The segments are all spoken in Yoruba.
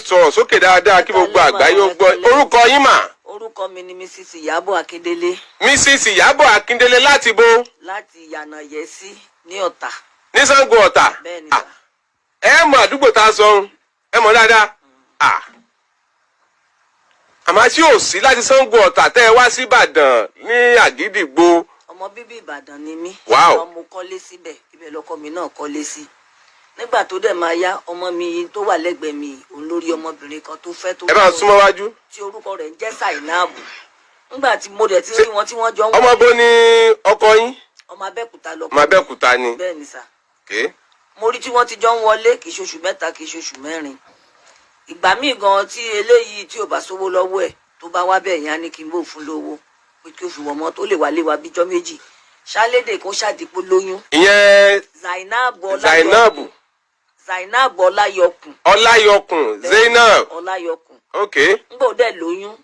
sọ̀rọ̀ sókè dáadáa kí gbogbo àgbáyé ó gbọ́. Orúkọ yín mà? Orúkọ mi ni Mrs. Ìyábọ̀ Akíndélé. Mrs. Ìyábọ̀ Akíndélé láti bo? Láti Ìyànàyèsí ní Ọ̀tà. Ní Ṣàngó Ọ̀tà? Bẹ́ẹ̀ni. Ẹ mọ̀ àdúgbò tá a sọ ẹ mọ̀ dáadáa. Àmọ́ tí ò sí láti Ṣàngó Ọ̀tà tẹ́ ẹ wá sí Ìbàdàn ní Àgídìgbò. Ọmọ bíbí Ìbàdàn ni mí. Wow. Mo kọ́lé síbẹ̀, ibẹ̀ lọ́kọ mi náà kọ́lé sí. Nígbà tó dẹ̀ máa yá, ọmọ mi tó wà lẹ́gbẹ̀ẹ́ mi òun lórí ọmọbìnrin kan tó fẹ́ tó. Ẹ bá súnmọ́ wájú. Tí orúkọ rẹ̀ ń jẹ́ Zainabu. Nígbà tí mo dẹ̀ ti rí wọn tí wọ́n jọ ń wọ. Ọmọ bo ni ọkọ yín? Ọmọ Abẹ́òkúta lọ́kọ. Ọmọ Abẹ́òkúta ni. Bẹ́ẹ̀ni sà. Okay. Mo rí tí wọ́n ti jọ ń wọlé kì í ṣoṣù mẹ́ta kì í ṣoṣù mẹ́rin. Ìgbà míì gan tí eléyìí tí ò bá sówó lọ́wọ́ ẹ̀ tó bá wá bẹ́ẹ̀ yẹn á ní kí n bò fún lówó pé kí o fi wọ̀mọ́ tó lè wálé wa bíjọ́ méjì. Ṣálédè kó ṣàdìpọ̀ lóyún. Ìyẹn Zainabu Ọláyọkùn. Ọláyọkùn Zainab. Ọláyọkùn. Okay. Ngbò dẹ̀ lóyún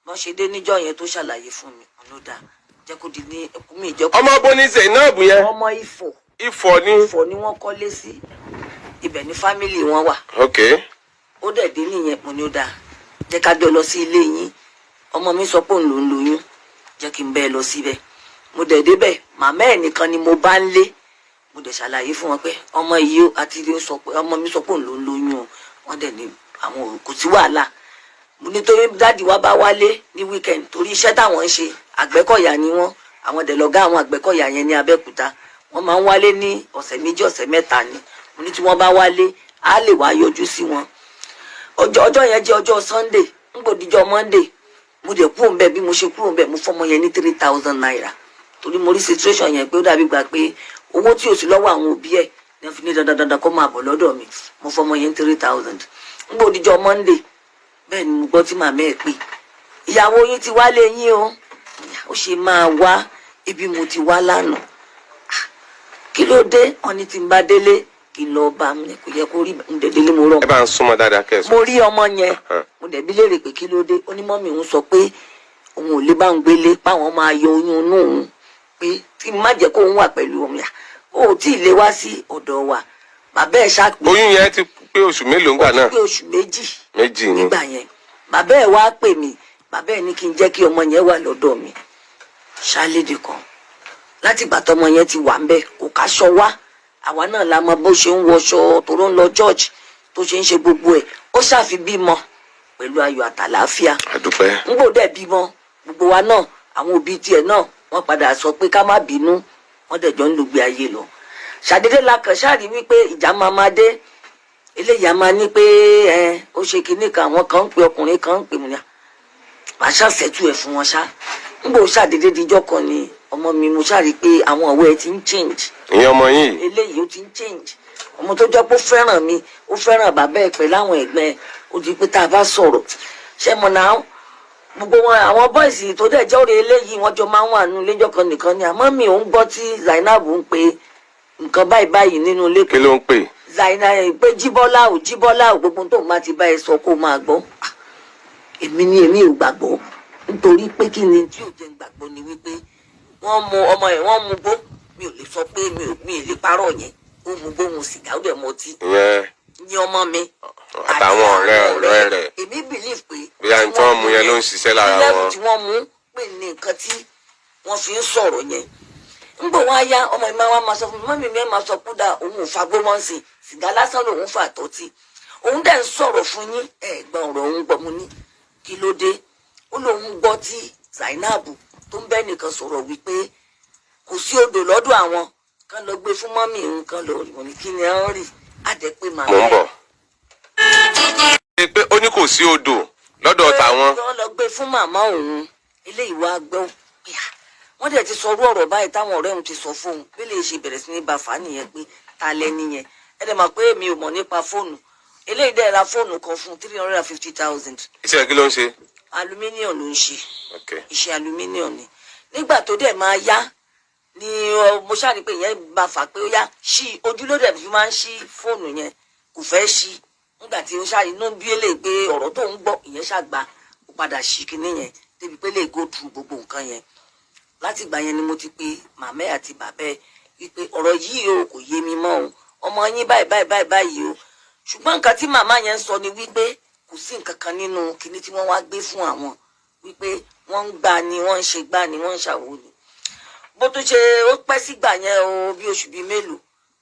wọ́n ṣe dé níjọ́ yẹn tó ṣàlàyé fún mi ló dáa jẹ́ kó di ní ẹkún mi ìjọ. Ọmọ bo ni Zainab yẹn? Ọmọ Ifọ̀. Ifọ̀ ni. Ifọ̀ ni wọ́n kọ́lé sí ibẹ̀ ní fámìlì wọn wà. Okay. Ó dẹ̀ dé nìyẹn mo ní ó dáa jẹ́ ká jọ lọ sí ilé yín ọmọ mi sọ pé òun ló ń lóyún jẹ́ kí n bẹ́ẹ̀ lọ síbẹ̀ mo dẹ̀ débẹ̀ màmá ẹ̀ nìkan ni mo bá ń lé mo dẹ̀ ṣàlàyé fún wọn pé ọmọ yìí ó àti ilé ó sọ pé ọmọ mi sọ pé òun ló ń lóyún o wọ́n dẹ̀ ní àwọn kò sí wàhálà mo nítorí dáàdì wa bá wálé ní weekend torí iṣẹ́ táwọn ń ṣe Àgbẹ̀kọ̀yà ni wọ́n àwọn dẹ̀ lọ́gá àwọn Àgbẹ̀kọ̀yà yẹn ní Abẹ́òkúta wọ́n máa ń wálé ní ọ̀sẹ̀ méjì ọ̀sẹ̀ mẹ́ta ni mo ní tí wọ́n bá wálé á lè wá yọjú sí wọn ọjọ́ yẹn jẹ́ ọjọ́ Sunday ń gbòdìjọ́ Monday mo dẹ̀ kúrò ń bẹ̀ bí mo ṣe kúrò ń bẹ̀ mo fọmọ yẹn ní 3,000 naira torí mo rí situation yẹn pé ó dàbí gbà pé owó tí ò sí lọ́wọ́ àwọn òbí ẹ̀ ní fi ní dandan kó máa bọ̀ lọ́dọ̀ mi mo fọmọ yẹn 3,000 ń gbòdìjọ́ Monday bẹ́ẹ̀ ni mo gbọ́ tí màmá ẹ̀ pé ìyàwó yín ti wálé yín o ó ṣe máa wá ibi mo ti wá lánàá kí ló dé wọn ní tí n bá délé kí n lọ bá mi kò yẹ kó rí délé mo rọ. Ẹ bá ń súnmọ́ dáadáa kẹsàn. mo rí ọmọ yẹn mo dẹ̀ bi léèrè pé kí ló dé onímọ̀ mi ń sọ pé òun ò lè bá ń gbélé páwọn máa yọ oyún inú òun pé tí má jẹ́ kó òun wà pẹ̀lú òun yà ó tí ì lè wá sí ọ̀dọ̀ wa bàbá ẹ̀ ṣàpè. Oyún yẹn ti pé oṣù mélòó ńgbà náà? ó ti pé oṣù méjì ni. nígbà yẹn bàbá ẹ̀ wá pè mí bàbá ẹ̀ ní kí n jẹ́ kí ọmọ yẹn wà lọ́dọ̀ mi ṣálédè kan láti ìgbà tọmọ yẹn ti wà ń bẹ kò káṣọ wá àwa náà la mọ bó ṣe ń wọṣọ tó ló ń lọ church tó ṣe ń ṣe gbogbo ẹ̀ ó ṣàfi bímọ pẹ̀lú ayọ̀ àtàlàáfíà. Àdúpẹ́. ńgbò dẹ̀ bímọ gbogbo wa náà àwọn òbí tiẹ̀ náà wọ́n padà sọ pé ká má bínú wọ́n dẹ̀ jọ ń lùgbé ayé lọ. ṣàdédé la kàn ṣáàrí wípé ìjà máa dé eléyìí a máa ní pé ó ṣe kinní kan àwọn kan ń pe ọkùnrin kan ń pè mí ní àṣà ṣẹ́tù ẹ̀ fún wọn ṣá. ńgbò ṣàdédé dijọ́ kan ni ọmọ mi mo ṣáàrí pé àwọn ọ̀wẹ́ ẹ ti ń change. Ìyẹn ọmọ yìí. eléyìí ó ti ń change ọmọ tó jẹ́ pé ó fẹ́ràn mi ó fẹ́ràn bàbá ẹ̀ pẹ̀lú àwọn ẹ̀gbẹ́ ẹ̀ ó di pé tá a bá sọ̀rọ̀ ṣé mo náà gbogbo wọn àwọn bọ́ìsì tó dẹ̀ jẹ́ òrè eléyìí wọ́n jọ máa ń wà nínú ilé ìjọ kan nìkan ni àmọ́ mi ò ń gbọ́ tí Zainab ń pe nǹkan báyìí nínú ilé. Kí ló ń pè? Zainab pé Jíbọ́lá ò gbogbo tó máa ti bá ẹ sọ kó máa gbọ́ èmi ò gbàgbọ́ nítorí pé kí ni tí ò jẹ́ gbàgbọ́ ni wípé wọ́n mu ọmọ ẹ̀ wọ́n mu gbó mi ò lè sọ pé mi ò lè parọ́ yẹn ó mu gbó mu sìgá ó dẹ̀ mọtí ní ọmọ mi àtàwọn ọ̀rẹ́ rẹ̀. èmi believe pé bí a ń tọ́ mu yẹn ló ń ṣiṣẹ́ lára wọn. ilé tí wọ́n mú pè ní nǹkan tí wọ́n fi ń sọ̀rọ̀ yẹn ń bọ̀ wá yá ọmọ ìmọ̀ wa máa sọ fún mi mọ́mí mi máa sọ kúdà òun ò fagbó wọn sí sìgá lásán lòun fà tọ́tí òun dẹ̀ ń sọ̀rọ̀ fún yín ẹ̀gbọ́n ọ̀rọ̀ òun gbọ́ mu ní kí ló dé ó lóun gbọ́ tí Zainab tó ń bẹ́ nìkan sọ̀rọ̀ wípé kò sí odò lọ́dọ̀ àwọn kan lọ gbé fún mọ́mí òun kan lọ rí wọn ní kí ni wọ́n rí àjẹ́ pé màá mò ń bọ̀. pé ó ní kò sí odò lọ́dọ̀ tàwọn. wọ́n lọ gbé fún màmá òun eléyìí wá gbọ́ pé wọ́n dẹ̀ ti sọ orú ọ̀rọ̀ báyìí táwọn ọ̀rẹ́ òun ti sọ fóun bí lè ṣe bẹ̀rẹ̀ sí ní bá fà á nìyẹn pé ta lẹ́ni yẹn ẹ dẹ̀ mọ̀ pé mi ò mọ̀ nípa fóònù eléyìí dẹ̀ ra fóònù kan fún 350,000. iṣẹ́ kí ló ń ṣe? aluminium ló ń ṣe iṣẹ́ aluminium ni nígbà tó dẹ̀ máa yá ni mo ṣáà ní pé ìyẹn bá fà pé ó yá ṣí ojúlódé fi máa ń ṣí fóònù yẹn kò fẹ́ ṣí nígbà tí ó ṣáà inú bí ó lè gbé ọ̀rọ̀ tó ń gbọ́ ìyẹn ṣàgbà ó padà ṣí kinní yẹn débi pé lè go through gbogbo nǹkan yẹn láti ìgbà yẹn ni mo ti pe màmá àti bàbá ẹ wípé ọ̀rọ̀ yìí o kò yé mi mọ́ o ọmọ yín báyìí o ṣùgbọ́n nǹkan tí màmá yẹn ń sọ ni wípé kò sí nǹkan kan nínú kinní tí wọ́n wá gbé fún àwọn wípé wọ́n ń gbà ni wọ́n ń ṣe gbà ni wọ́n ń ṣàwò ni bó tó ṣe ó pẹ́ sígbà yẹn o bí oṣù bíi mélòó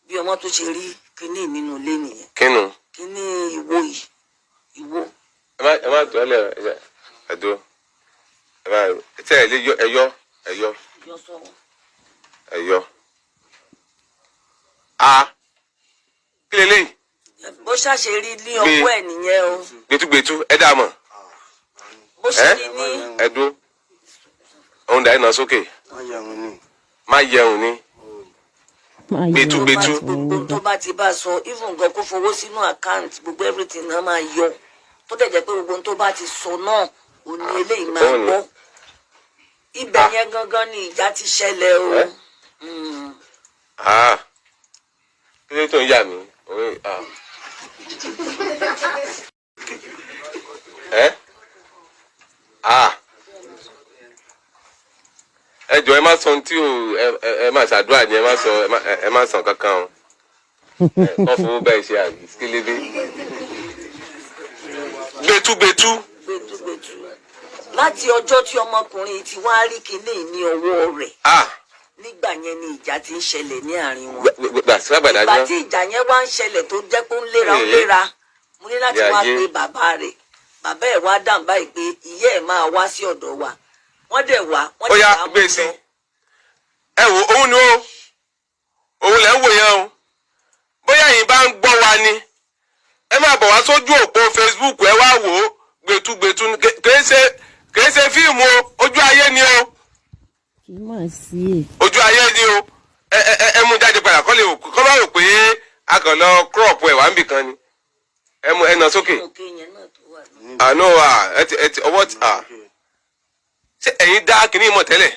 bí ọmọ tó ṣe rí kinní nínú ilé nìyẹn. kínú. kinní ìwo yìí ìwo. ẹ má tó ẹlẹ ẹdọ ẹ má tẹ ẹ lé ẹyọ a kí lè léyìí. bó ṣàṣe rí ní ọwọ́ ẹ̀ nìyẹn o. gbẹtugbẹtu ẹ dà mọ̀. bó ṣe rí ní. ẹdún òun dà ẹ nà sókè. má yẹun ni. gbẹtugbẹtu. gbogbo tó bá ti bá sọ even gan kó fowó sínú àkáǹtì gbogbo everything náà máa yọ tó dẹ̀ jẹ́ pé gbogbo tó bá ti sọ náà ò ní eléyìí máa gbọ́ ibẹ̀ yẹn gangan ni ìjà ti ṣẹlẹ̀ o. kí ló tó ń yà mí. ẹ jọ ẹ má sọ tí o ẹ má ṣàdúrà ni ẹ má sàn kankan o kọ́ fowó bẹ́ẹ̀ ṣe àbí kílébé. gbẹtugbẹtu. láti ọjọ́ tí ọmọkùnrin ti wá rí kinní ní ọwọ́ rẹ̀ nígbà yẹn ni ìjà ti ń ṣẹlẹ̀ ní àárín wọn. ìgbà tí ìjà yẹn wá ń ṣẹlẹ̀ tó jẹ́ pé ó ń léra mo ní láti wá pé bàbá rẹ̀ bàbá ẹ̀ wá dáhùn báyìí pé ìyá ẹ̀ máa wá sí ọ̀dọ̀ wa wọ́n dẹ̀ wá wọ́n dẹ̀ wá mú lọ. ẹ wo òun ni òun lẹ́ ń wò yẹn o bóyá yìí bá ń gbọ́ wa ni ẹ máa bọ̀ wá sójú òpó Facebook ẹ wá wò ó gbẹtugbẹtu kìí ṣe fíìmù o ojú ayé ni o ojú ayé ni o ẹ mú jáde padà kọ́ lè kọ́ máa rò pé a kàn lọ crop ẹ̀ wá ń bì kan ni ẹ mú ẹ nà sókè àná ẹ ti ọwọ́ ti ṣé ẹ̀yin dá kínní mọ̀ tẹ́lẹ̀.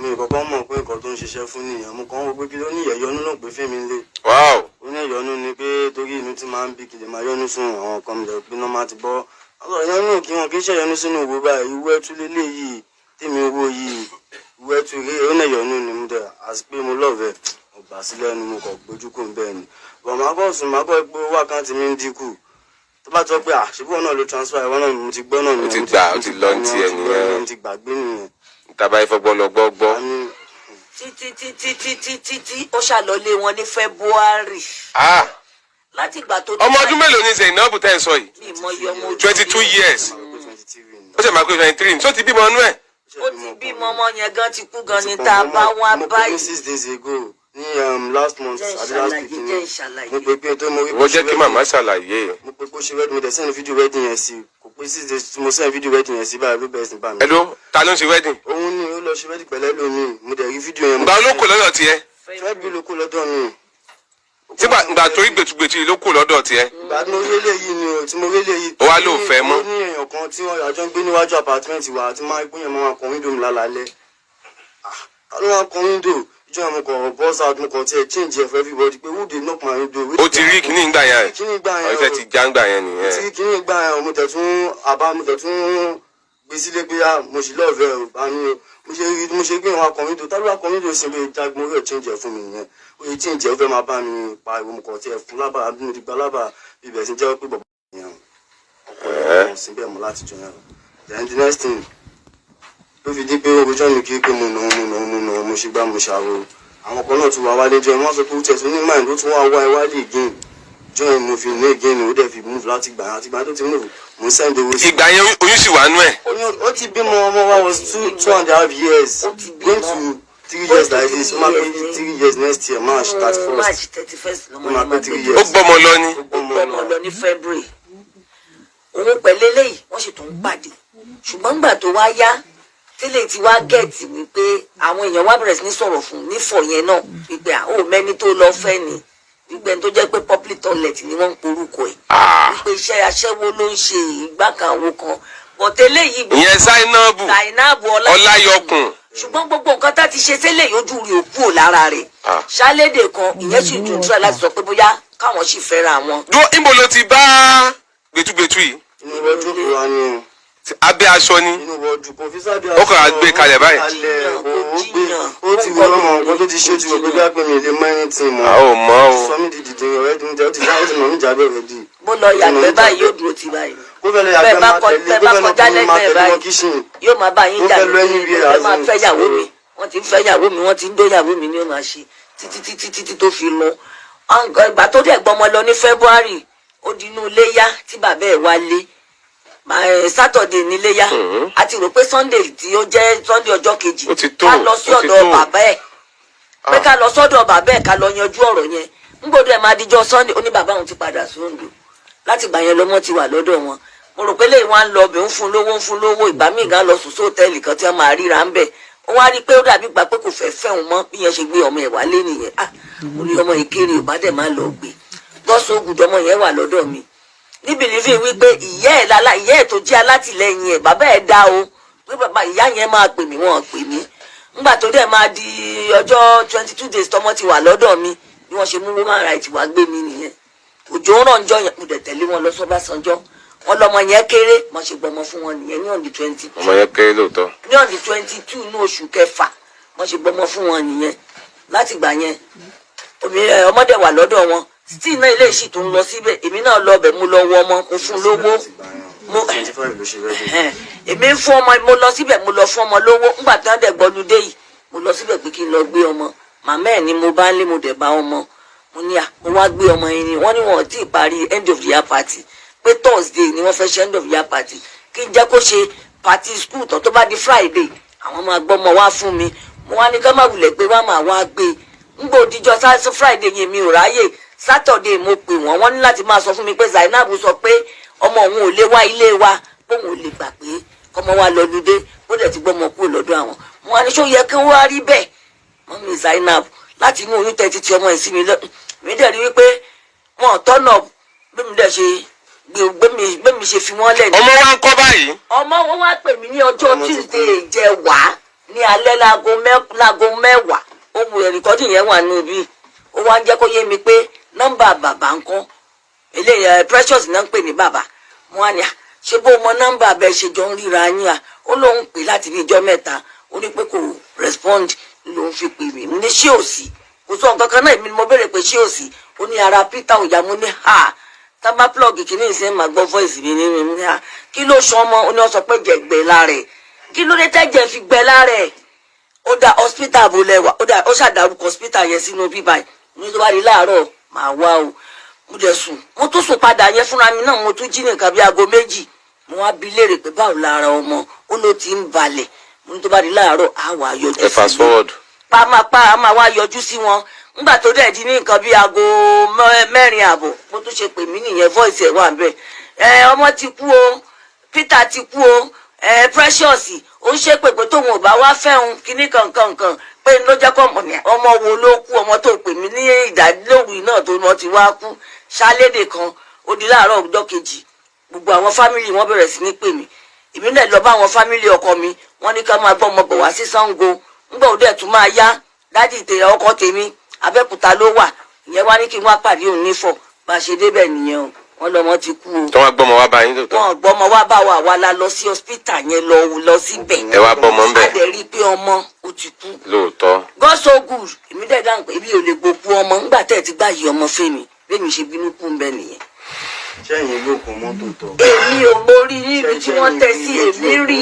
mi kọ́kọ́ mọ̀ pé nǹkan tó ń ṣiṣẹ́ fún nìyẹn mo kàn ń wo pé kí ló ní ìyẹ̀yọ́nú náà pé fẹ́mi lé. ó ní ìyọnu ni pé torí inú tí máa ń bí kí lè máa yọnu sún àwọn kan lè pé náà máa ti bọ́ ọ̀rọ̀ ìyọnu kí wọn kì í ṣèyọnu sínú òwò báyìí ìwé ẹtú lélẹ̀ yìí tèmi owó yìí ìwé ẹtú rí ó ní ìyọnu ni mo dẹ̀ àti pé mo lọ́ọ̀fẹ́ mo gbà sílẹ̀ ni mo kọ̀ gbójú kò ń bẹ́ẹ̀ ni bọ̀ máa kọ́ sùn máa kọ́ pé owó àkáǹtì mi ń dínkù tó bá tọ́ pé àṣìbọ̀ náà ló transfer ìwọ náà mo ti gbọ́ náà mo ti gbà ó ti lọ ní tiẹ̀ nìyẹn mo ti gbàgbé nìyẹn. tàbá ìfọgbọ́ lọ gbọ́. títí ó ṣàlọ́lé wọn ní February. láti ìgbà tó. ọmọ ọdún mélòó ni Zainabu tẹ́ ẹ sọ yìí. mi mọ iye ọmọ ojú. 22 years. ó ṣe máa pé 23 tó ti bímọ ọnú ẹ̀. ó ti bímọ ọmọ yẹn gan ti kú gan ni tá a bá wá báyìí. mo pé 6 days ago ní last month àbí last week ni mo pe pé tó mo rí. wọ́n jẹ́ kí màmá ṣàlàyé. mo pe kó ṣe wedding mo dẹ̀ send fídíò wedding yẹn sí kò pé 6 days mo send fídíò wedding yẹn sí báyìí ló bẹ̀rẹ̀ sí bá mi. ẹ̀dọ́ ta ló ń ṣe wedding. òun ni ó lọ ṣe wedding pẹ̀lẹ́ lómi mo dẹ̀ rí fídíò yẹn. ìgbà ló kù lọ́dọ̀ tiẹ̀. fẹ́ bí ló kù lọ́dọ̀ mi. ìgbà torí gbẹtugbẹtu ló kù lọ́dọ̀ tiẹ̀. ìgbà tí mo rí eléyìí ni o tí mo rí eléyìí. ó wá ló fẹ́ mọ́. ó ní èèyàn kan tí wọ́n àjọ ń gbé níwájú apartment wa tí máa ń gbóyàn máa kọ wíńdò mi lálálẹ́. ta ló máa kọ wíńdò ìjọ àwọn ọkọ̀ bọ́ọ̀sì àdúgbò tí ẹ change ẹ for everybody pé who dey knock my window. ó ti rí kíní ìgbà yẹn. ọ̀fẹ́ ti já ńgbà yẹn nìyẹn. tí kíní ìgbà yẹn mo tẹ̀ tún gbé sílé pé mo sì lọ́ọ̀fẹ́ ò bá ní o mo ṣe gbé ìwọ̀n akọ window tá ló akọ window sí pé jagun orí ẹ̀ change ẹ fún mi nìyẹn ó yẹ change ẹ ó fẹ́ máa bá mi pa ìwọ mo kọ̀ tí ẹ fún lábàá bí mo ti gba lábàá bíbẹ̀ sí jẹ́ pé bọ̀bọ̀ yẹn ọkọ̀ ẹ̀ síbẹ̀ mo láti jọ yẹn then the next thing ló fi dín pé ogójọ́ mi kí pé mo nà mo ṣe gbá mo ṣàrò àwọn kan náà tún wá wálé jọ wọ́n sọ pé ó tẹ̀ tún ní mind ó tún wá wá iwájú again join mo fi ní again ó dẹ̀ fi move láti gbà àti gbà tó ti move mo send owó sí. ìgbà yẹn oyún sì wà nú ẹ̀. ó ti bímọ ọmọ wa was 2.5 years going to 3 years like this ó máa pé 3 years next year March 31st ó máa pé 3 years. ó gbọ́mọ lọ ní. ó gbọ́mọ lọ ní February òun pẹ̀lú eléyìí wọ́n sì tún pàdé ṣùgbọ́n nígbà tó wá yá tẹ́lẹ̀ tí wá gẹ̀ẹ́tì wípé àwọn èèyàn wá bẹ̀rẹ̀ sí ní sọ̀rọ̀ fún nífọ̀ yẹn náà wípé ó mẹ́ni tó lọ fẹ́ ni wípé tó jẹ́ pé public toilet ni wọ́n ń porúkọ ẹ̀ wípé iṣẹ́ aṣẹ́wó ló ń ṣe ìgbà kan àwo kan bọ̀tẹ́lẹ̀ yìí gbogbo ìyẹn Zainabu Ọláyọkùn ṣùgbọ́n gbogbo nǹkan tá ti ṣe tẹ́lẹ̀ yóò jù rí òkú ò lára rẹ̀ ṣálédè kan ìyẹn sì dùn túra láti sọ pé bóyá káwọn sì fẹ́ra wọn. dúró níbo ló ti bá gbẹtugbẹtu yìí. inú wọ́jú kò wá ní o. abẹ́ aṣọ ni ó kàn á gbé kalẹ̀ báyìí. ó ti wọ ọmọ nǹkan tó ti ṣe ó ti wọ pé bí a pè mí lè mọ ẹni tí mo. a ò mọ o. sọ mi di dìde ọ̀rẹ́ tó ń jẹ́ ó ti mọ̀ mí jábẹ́ rẹ̀ di. bó lọ yàgbẹ́ báyìí yóò dúró ti báyìí kó fẹ́ lọ yàgbẹ́ máa tẹ̀lé bẹ́ẹ̀ bá kọjá lẹ́gbẹ̀ẹ́ báyìí yóò máa bá yín jà ẹ máa fẹ́ yàwó mi wọ́n ti ń fẹ́ yàwó mi wọ́n ti ń dó yàwó mi ni ó máa ṣe títí tó fi lọ. ìgbà tó dẹ̀ gbọ́mọ lọ ní February ó di inú iléyá tí bàbá ẹ̀ wá lé Saturday níléyá a ti rò pé Sunday tí ó jẹ́ Sunday ọjọ́ kejì ká lọ sí ọ̀dọ̀ bàbá ẹ̀ pé ká lọ sọ́dọ̀ bàbá ẹ̀ ká lọ yanjú ọ̀rọ̀ yẹn ngbọ́dọ̀ ẹ̀ máa dijọ́ Sunday ó ní bàbá òun ti padà sí Oǹdó láti gbà yẹn lọ́mọ ti wà lọ́dọ̀ wọn mo rò pé lẹ́yìn wá ń lọ ọbẹ̀ ń fún lówó ìgbà míì gan lọ sùn sí hòtẹ́ẹ̀lì kan tí wọ́n máa ríra ń bẹ̀ ó wá rí i pé ó dàbí gbà pé kò fẹ́ fẹ́ òun mọ́ bí yẹn ṣe gbé ọmọ ẹ̀ wálé nìyẹn mo ní ọmọ ìkéré ò bá dẹ̀ máa lọ gbé gọ́sọ̀ ògùdọ̀ ọmọ yẹn wà lọ́dọ̀ mi níbi nífi wípé ìyá ẹ̀ tó jẹ́ alátìlẹyìn ẹ̀ bàbá ẹ̀ dá o pé bàbá ìyá yẹn máa pè mí wọ́n pè mí ńgbà tó dẹ̀ máa di ọjọ́ 22 days tọmọ ti wà lọ́dọ̀ mi bí wọ́n ṣe mú woman right wá gbé mi nìyẹn òjò ràn jọ yẹn mo dẹ̀ tẹ̀lé wọn lọ sọ́bàṣánjọ́ wọn lọmọ yẹn kéré mo ṣe gbọmọ fún wọn nìyẹn ní ọ̀dì 22 ọmọ yẹn kéré lóòótọ́ ní ọ̀dì 22 ní oṣù kẹfà mo ṣe gbọmọ fún wọn nìyẹn láti gbà yẹn ọmọdé wà lọ́dọ̀ wọn still náà ilé ìṣì tó ń lọ síbẹ̀ èmi náà lọ bẹ̀ mo lọ wọ ọmọ mo fún lówó èmi fún ọmọ mo lọ síbẹ̀ mo lọ fún ọmọ lówó ńgbà tí wọ́n dẹ̀ gbọ́dún dé yìí mo lọ síbẹ̀ pé kí n lọ gbé ọmọ màmá ẹ̀ ni mo bá ń lé mo dẹ̀ bá ọmọ mo ní mo wá gbé ọmọ yẹn ni wọ́n ní wọn ò tí ì parí end of the year party pé Thursday ni wọ́n fẹ́ ṣe end of the year party kí n jẹ́ kó ṣe party school tó bá di Friday àwọn máa gbọ́ ọmọ wá fún mi mo wá ní ká má wulẹ̀ pé wá máa wá gbé ńgbò díjọ́ sáṣọ Friday yẹn mi ò ráyè Saturday mo pè wọ́n ní láti máa sọ fún mi pé Zainab sọ pé ọmọ òun ò lè wá ilé wa póun ò lè gbà pé kọ́mọ wa lọ lóde ó dẹ̀ ti gbọ́ ọmọ kúrò lọ́dọ̀ àwọn mo wá ní ṣó yẹ kí wọ́n wá rí bẹ́ẹ̀ mọ́mí Zainab láti inú oyún tẹ́tí tí ọmọ ìsinmi lọ mi dẹ̀ rí wípé wọn tọ́nà gbẹ̀mí dẹ̀ ṣe gbẹ̀mí ṣe fi wọ́n lẹ̀ ní. ọmọ wa ń kọ́ báyìí. ọmọ wọn wá pè mí ní ọjọ́ Tuesday jẹ wá ní alẹ́ láago mẹ́wàá ohun ẹ̀rìkọ́dì yẹn wà níbí ó wá ń jẹ́ kó yé mi pé nọ́mbà bàbá ń kọ́ eléyìí Precious náà ń pè ní bàbá mo wá ní ṣé bó mọ nọ́mbà bẹ́ẹ̀ ṣe jọ ń ríra yín ó lóun pè láti bí ijọ́ mẹ́ta ó ní pé kò respond ló ń fi pè mí ní ṣé ò sí kò sọ nǹkan kan náà èmi ni mo béèrè pé ṣé ò sí ó ní ara Peter òyà mo ní tábà plug kìíní ìṣe máa gbọ́ voice mi nínú mi ní kí ló sọ ọmọ ó ní wọ́n sọ pé jẹ̀gbẹ́ lára ẹ̀ kí ló dé tẹ́jẹ̀ fi gbẹ lára ẹ̀ ó dá hospital bó lẹ́wà ó ṣàdárúkọ hospital yẹn sínú bíbá ní tó bá rí láàárọ̀ màá wá o mo dẹ̀ sùn mo tún sùn padà yẹn fúnra mi náà mo tún jí nìkan bí aago méjì mo wá bi léèrè pé báwo lára ọmọ ó ló ti ń balẹ̀ mo ní tó bá rí láàárọ̀ á wà yọjú sí fast forward. a máa wá yọjú sí wọn nígbà tó dẹ̀ di ní nǹkan bí aago 4:30 mo tún ṣe pè mí nìyẹn voice ẹ̀ wà bẹ́ẹ̀ ọmọ ti kú o Peter ti kú o Precious ó ń ṣe pé tóun ò bá wá fẹ́hun kíní kankan pé ló jẹ́ kó ọmọ wo ló kú ọmọ tó pè mí ní ìdádilóhùn náà tó wọ́n ti wá kú ṣálédè kan ó di láàárọ̀ ọjọ́ kejì gbogbo àwọn fámìlì wọn bẹ̀rẹ̀ sí ní pè mí èmi náà lọ bá àwọn fámìlì ọkọ mi wọ́n ní ká máa gbọ́ ọmọ bọ̀ wá sí Ṣàngó ńgbà òde ẹ̀tún máa yá dádì ọkọ tèmi Abẹ́òkúta ló wà ìyẹn wá ní kí wọ́n pàdé òun nífọ̀ bá a ṣe débẹ̀ nìyẹn o wọ́n lọ́mọ ti kú o. tó wá gbọ́mọ wá bá yín lóòótọ́. wọ́n gbọ́mọ wá bá wa la lọ sí hospital yẹn lọ síbẹ̀. ẹ wá bọ́mọ ń bẹ̀. a dẹ̀ rí i pé ọmọ ó ti kú. lóòótọ́. God so good èmi dẹ̀ dáhùn pé èmi ò lè gbókú ọmọ ńgbà tẹ̀ ti gbá yìí ọmọ fẹ́mi bẹ́ẹ̀mi ṣe bínú kú ń bẹ nìyẹn. sẹ́yìn ló kún mọ́tò tọ̀. èmi ò mo rí níbi tí wọ́n tẹ̀ sí èmi rí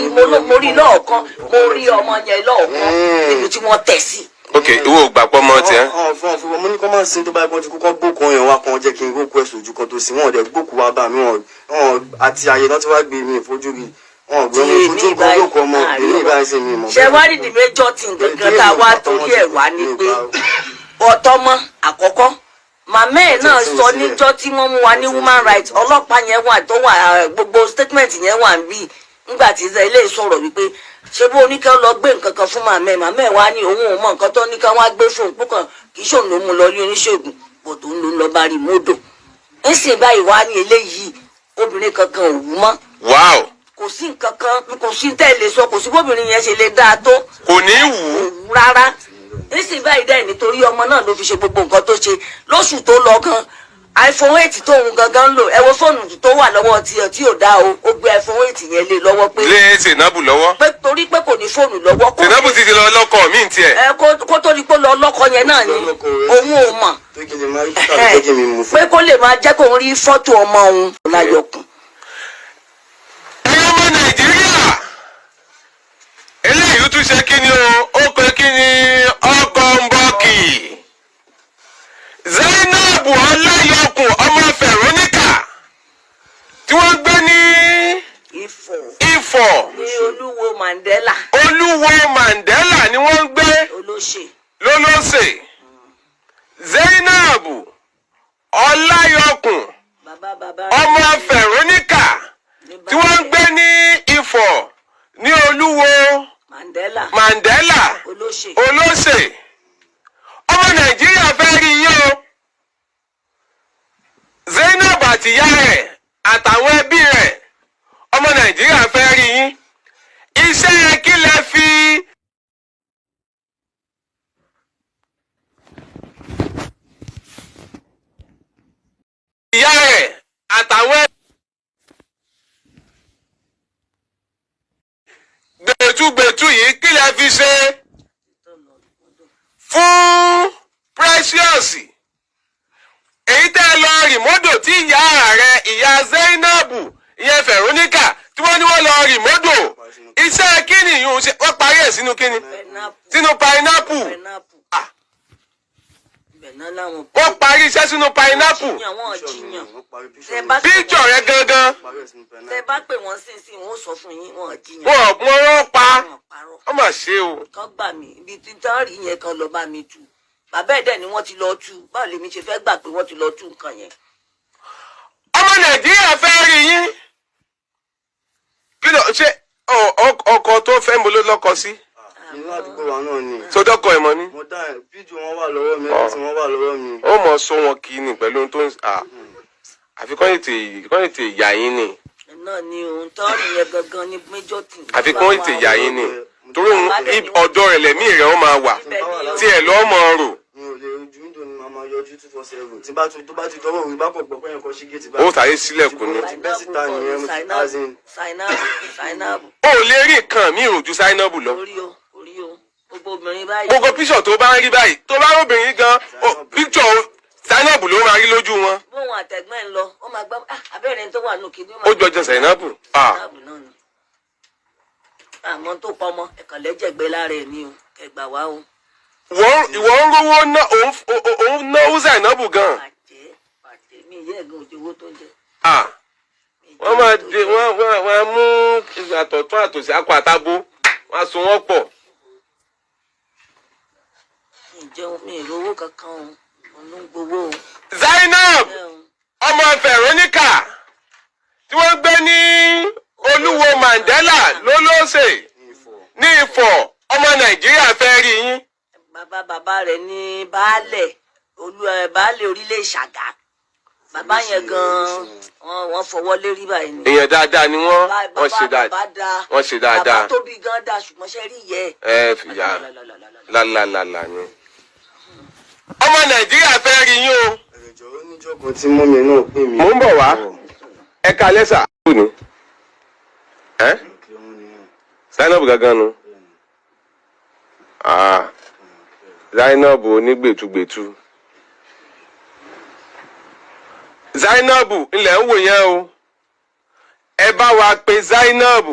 mo rí lọ́ọ̀kan mo rí ọmọ yẹn lọ́ọ̀kan níbi tí wọ́n tẹ̀ sí. ok ìwọ ò gbà pọ́ mọ́ tiẹ̀. fún mo ní kọ́ máa ń sin tó bá ẹ̀kọ́ ti kọ́kọ́ gbókun yẹn wá kan jẹ́ kí n gbókun ẹ̀sùn ojú kan tó sí wọn ò dẹ̀ gbókun wá bá mi wọn àti àyè náà tí wàá gbé mi ìfojú rí wọn ò gbé mi ìfojú kan lóko ọmọ èmi ìbáyìí sí mi mọ̀. ṣé wá rí the major thing gangan tá a wá torí ẹ̀ wá ni pé ọ̀tọ́mọ àkọ́kọ́ màmá ẹ̀ náà sọ níjọ́ tí wọ́n mú wa ní woman rights ọlọ́pàá yẹn wà tó wà gbogbo statement yẹn wà ń bì nígbà tí ilé ìsọ̀rọ̀ wípé ṣé bó oníkẹ́ lọ gbé nǹkan kan fún màmá ẹ̀ wá ní òun ò mọ nǹkan tó ní ká wá gbé fún òun púpọ̀ kì í ṣòun ló mú lọ rí oníṣègùn bò tó ń lò lọ bá rí mọ́dò ńsìn báyìí wá ní eléyìí obìnrin kankan ò wú mọ́. wow. kò sí nǹkan kan kò sí tẹ́lẹ̀ sọ kò sí bóbìnrin yẹn ṣe lè dáa tó. kò ní wù. rárá ńsìn báyìí dẹ́ nítorí ọmọ náà ló fi ṣe gbogbo nǹkan tó ṣe lóṣù tó lọ gan iPhone 8 tóun gangan lò ẹ wo fóònù tó wà lọ́wọ́ tiẹ̀ tí ò dá o ó gbé iPhone 8 yẹn lé lọ́wọ́ pé. lé Zainabu lọ́wọ́. pé torí pé kò ní fóònù lọ́wọ́. Zainabu ti lọ lọ́kọ mi tiẹ̀. ẹ kó tó di pé lọ lọ́kọ yẹn náà ni òun ò mọ̀. pé kó lè máa jẹ́ kóun rí fọ́tò ọmọ òun láyọkùn. ẹ̀yin ọmọ Nàìjíríà eléyìí tún ṣe kí ni ó pé kí ni ọkọ̀ ń bọ́ kì í. Zainabu Ọláyọkùn ọmọ Veronica tí wọ́n gbé ní Ifọ̀ ní Olúwo Mandela. Olúwo Mandela ni wọ́n gbé lólóṣè. Zainabu Ọláyọkùn ọmọ Veronica tí wọ́n gbé ní Ifọ̀ ní Olúwo Mandela olóṣè. ọmọ Nàìjíríà fẹ́ rí yín o. Zainab àtìyá rẹ̀ àtàwọn ẹbí rẹ̀ ọmọ Nàìjíríà fẹ́ rí yín. Iṣẹ́ kí lẹ fi ìyá rẹ̀ àtàwọn gbẹ̀tùgbẹ̀tù yìí kí lẹ fi ṣe fún Precious èyí tẹ́ lọ rìmọ́dò tí ìyá Zainabu ìyẹn Veronica tí wọ́n ní wọ́n lọ rìmọ́dò iṣẹ́ kíni yìí ṣe wọ́n parí ẹ̀ sínú kíni sínú pineapple wọ́n parí iṣẹ́ sínú pineapple píjọ rẹ gangan tẹ bá pè wọ́n sínsìn wọ́n sọ fún yín wọ́n jiyàn wọ́n pa wọ́n mà ṣe o. kán gbà mí ibi tí tán rí yẹn kan lọ bá mi tú bàbá ẹ̀ dẹ̀ ni wọ́n ti lọ tú báwo lèmi ṣe fẹ́ gbà pé wọ́n ti lọ tú nǹkan yẹn. ọmọ Nàìjíríà fẹ́ rí yín kí ló ṣe ọkọ tó fẹ́ mo ló lọ́kọ sí. inú àdúgbò wa náà ni. sódọ́kọ ẹ̀ mọ́ ni. mo dá ẹ̀ fídíò wọn wà lọ́wọ́ mi ẹ̀sìn wọn wà lọ́wọ́ mi. ó mọ̀ sọ wọn kì í ní pẹ̀lú ohun tó ń àfi kọ́ ètè ìyá yín ni. náà ni òun tán rí yẹn gangan ní méjọ́ tì. àfi kọ́ ètè ìyá yín ni torí ọ̀dọ́ rẹ̀ lẹ́mí rẹ̀ ó máa wà tí ẹ̀ lọ́ mọ̀ ọ́ rò. mi ò lè ojú nídò ni màá máa yọjú 247 tí tó bá ti dọ́wọ́ òun bá kọ̀ gbọ́ pé yẹn kọ́ sí géètì báyìí. ó sáré sílẹ̀kùn ni. Zainabu. ó lè rí nǹkan mi ò ju Zainabu lọ. orí o gbogbo obìnrin báyìí. gbogbo píṣọ̀ tó bá ń rí báyìí tó bá róbìnrin gan píṣọ̀ Zainabu ló máa rí lójú wọn. bóun àtẹ̀gbọ́n ẹ̀ ń lọ ó máa gbọ́ abẹ́rẹ́ tó wà nù kí ni ó jọjọ Zainabu. Zainabu náà ni àmọ́ tó pọ̀ mọ́ ẹ̀kàn lẹ́jẹ̀gbẹ́ lára ẹ̀ ni o kẹgbà wá o. ìwọ ń rówó òun náwó Zainabu gan. pàtẹ́ mi ìyá ẹ̀gbọ́n òjò owó tó ń jẹ. wọ́n máa de wọ́n á mú àtọ̀tún àtòsí akọ àtàbó wọ́n á so wọ́n pọ̀. mi ìrówó kankan o òun ló ń gbowó o. Zainab ọmọ Veronica tí wọ́n gbé ní Olúwo Mandela lólóṣè ní Ifọ̀ ọmọ Nàìjíríà fẹ́ rí yín. bàbá rẹ̀ ní baálẹ̀ orílẹ̀ Ìṣàgá bàbá yẹn gan-an wọ́n fọwọ́ lérí báyìí ni. èèyàn dáadáa ni wọ́n ṣe dáadáa wọ́n ṣe dáadáa. bàbá tóbi gan dáa ṣùgbọ́n ṣe rí yẹ. ẹ fìyà lálálálá ni. ọmọ Nàìjíríà fẹ́ rí yín o. ẹ̀jọ̀ ó níjọ́ kan tí mọ́mi náà pè mí. mò ń bọ̀ wá ẹ̀ka lẹ́sà. Zainab gangan nu. Zainab onígbètúgbètú. Zainab ilẹ̀ ń wò yẹn o. ẹ bá wa pe Zainab